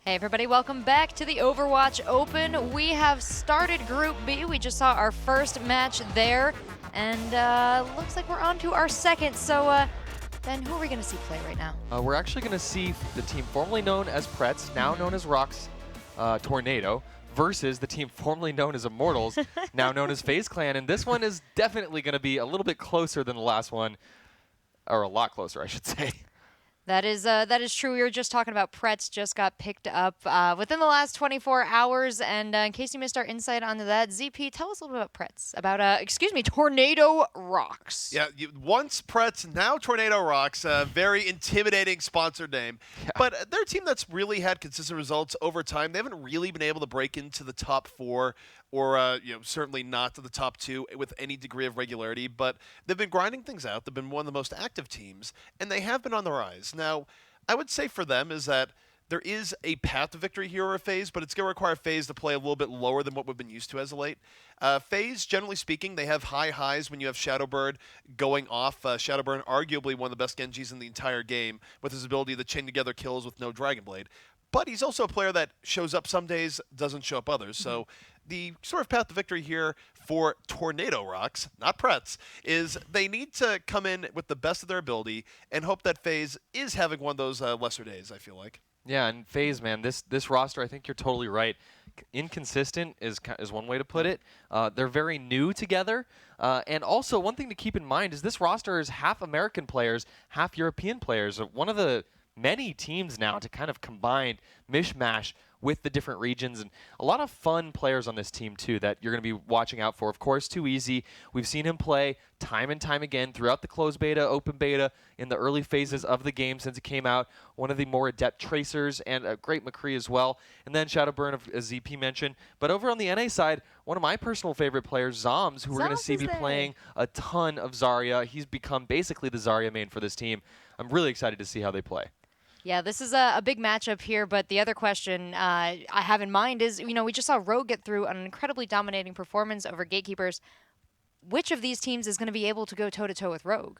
Hey everybody, welcome back to the Overwatch Open. We have started Group B. We just saw our first match there, and looks like we're on to our second. So, Ben, who are we going to see play right now? We're actually going to see the team formerly known as Pretz, now known as ROX, Tornado, versus the team formerly known as Immortals, now known as FaZe Clan. And this one is definitely going to be a little bit closer than the last one, or a lot closer, I should say. That is true. We were just talking about Pretz just got picked up within the last 24 hours. And in case you missed our insight onto that, ZP, tell us a little bit about Pretz, about, TORNADO.ROX. Yeah, once Pretz, now TORNADO.ROX, a very intimidating sponsored name. Yeah. But they're a team that's really had consistent results over time. They haven't really been able to break into the top four, or certainly not to the top two with any degree of regularity, but they've been grinding things out. They've been one of the most active teams, and they have been on the rise. Now, I would say for them is that there is a path to victory here or FaZe, but it's going to require FaZe to play a little bit lower than what we've been used to as of late. FaZe, generally speaking, they have high highs when you have Shadowbird going off. Shadowbird, arguably one of the best Genjis in the entire game, with his ability to chain together kills with no Dragonblade. But he's also a player that shows up some days, doesn't show up others. So the sort of path to victory here for TORNADO.ROX, not Pretz, is they need to come in with the best of their ability and hope that FaZe is having one of those lesser days, I feel like. Yeah, and FaZe, man, this roster, I think you're totally right. Inconsistent is one way to put it. They're very new together. And also, one thing to keep in mind is this roster is half American players, half European players. One of the many teams now to kind of combine mishmash with the different regions, and a lot of fun players on this team too that you're going to be watching out for. Of course, Too Easy. We've seen him play time and time again throughout the closed beta, open beta, in the early phases of the game since it came out. One of the more adept tracers, and a great McCree as well. And then Shadowburn, as ZP mentioned. But over on the NA side, one of my personal favorite players, Zoms, who we're going to see be playing a ton of Zarya. He's become basically the Zarya main for this team. I'm really excited to see how they play. Yeah, this is a big matchup here, but the other question I have in mind is, we just saw Rogue get through an incredibly dominating performance over Gatekeepers. Which of these teams is going to be able to go toe-to-toe with Rogue?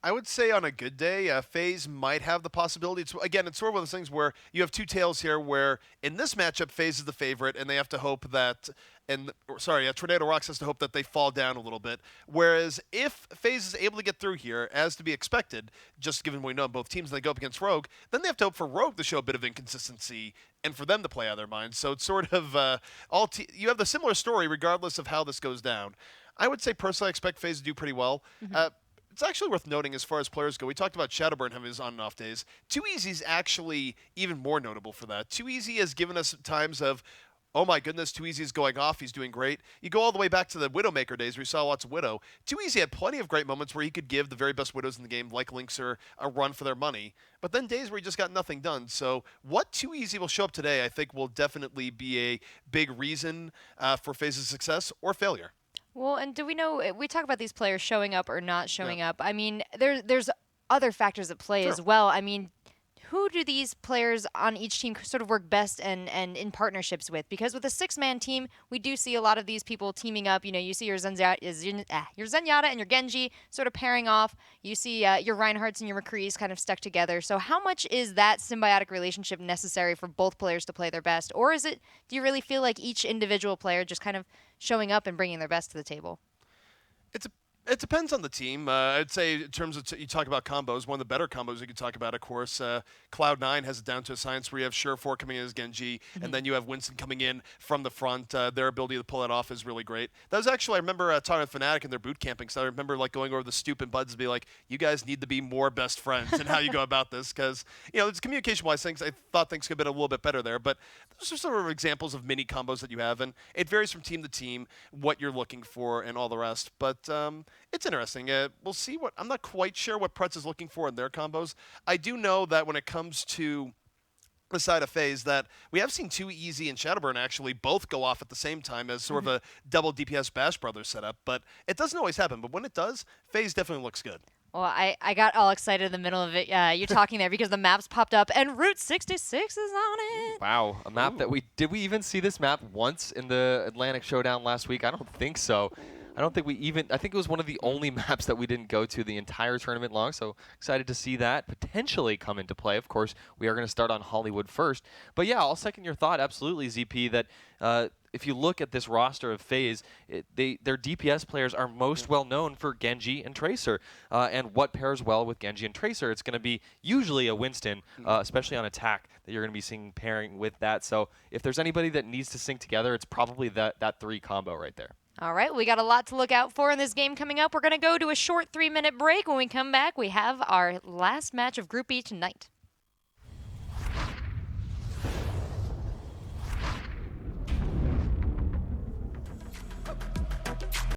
I would say on a good day, FaZe might have the possibility. It's sort of one of those things where you have two tails here where in this matchup, FaZe is the favorite, and they have to hope that TORNADO.ROX has to hope that they fall down a little bit. Whereas if FaZe is able to get through here, as to be expected, just given we know both teams, they go up against Rogue, then they have to hope for Rogue to show a bit of inconsistency and for them to play out of their minds. So it's sort of you have the similar story regardless of how this goes down. I would say personally I expect FaZe to do pretty well. It's actually worth noting as far as players go. We talked about Shadowburn having his on and off days. Too Easy is actually even more notable for that. Too Easy has given us times of, oh my goodness, Too Easy is going off. He's doing great. You go all the way back to the Widowmaker days where we saw lots of Widow. Too Easy had plenty of great moments where he could give the very best Widows in the game, like Linkser, a run for their money. But then days where he just got nothing done. So what Too Easy will show up today, I think, will definitely be a big reason for FaZe's success or failure. Well, and do we know, we talk about these players showing up or not showing up. I mean, there's other factors at play as well. I mean, who do these players on each team sort of work best and in partnerships with? Because with a six-man team, we do see a lot of these people teaming up. You see your Zenyatta and your Genji sort of pairing off. You see your Reinhardts and your McCrees kind of stuck together. So how much is that symbiotic relationship necessary for both players to play their best? Or do you really feel like each individual player just kind of showing up and bringing their best to the table? It depends on the team. I'd say in terms of, you talk about combos, one of the better combos you could talk about, of course, Cloud9 has it down to a science where you have Surefour coming in as Genji, and then you have Winston coming in from the front. Their ability to pull that off is really great. That was actually, I remember talking with Fnatic in their boot camping, so I remember going over the stoop and buds and be like, you guys need to be more best friends in how you go about this, because, it's communication-wise things, I thought things could have been a little bit better there, but those are sort of examples of mini combos that you have, and it varies from team to team, what you're looking for and all the rest, but it's interesting. We'll see I'm not quite sure what Pretz is looking for in their combos. I do know that when it comes to the side of FaZe, that we have seen Too Easy and Shadowburn actually both go off at the same time as sort of a double DPS Bash Brothers setup, but it doesn't always happen. But when it does, FaZe definitely looks good. Well, I got all excited in the middle of it. You talking there because the maps popped up and Route 66 is on it. Wow, a map that did we even see this map once in the Atlantic Showdown last week? I don't think so. I don't think we even, I think it was one of the only maps that we didn't go to the entire tournament long, so excited to see that potentially come into play. Of course, we are going to start on Hollywood first. But yeah, I'll second your thought, absolutely, ZP, that if you look at this roster of FaZe, their DPS players are most well known for Genji and Tracer. And what pairs well with Genji and Tracer? It's going to be usually a Winston, especially on attack, that you're going to be seeing pairing with that. So if there's anybody that needs to sync together, it's probably that 3 combo right there. All right, we got a lot to look out for in this game coming up. We're going to go to a short 3-minute break. When we come back, we have our last match of Group E tonight.